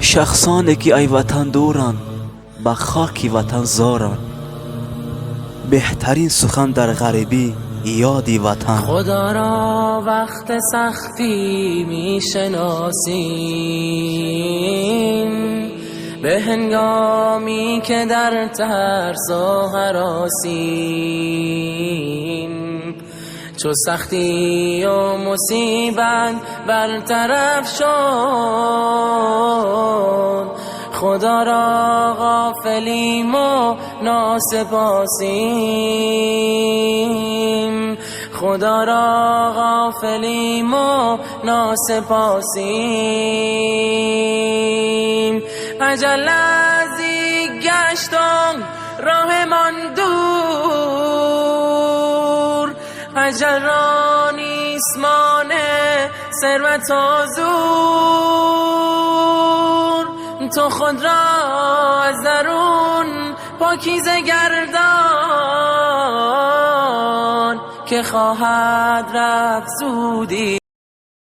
شخصانی که ای وطن دورن به خاک وطن زارن. بهترین سخن در غریبی یادی وطن. خدا را وقت سختی میشناسیم، به هنگامی که در ترس و هراسیم. چو سختی و مصیبت برطرف شد، خدا را غافلیم و ناسپاسیم. خدا را غافلیم و ناسپاسیم. اجل نزدیک گشت و راهمان دور، اجل را نیست مانع ثروت و زور. تو خود را از درون پاکیزه گردان، که خواهد رفت زودی.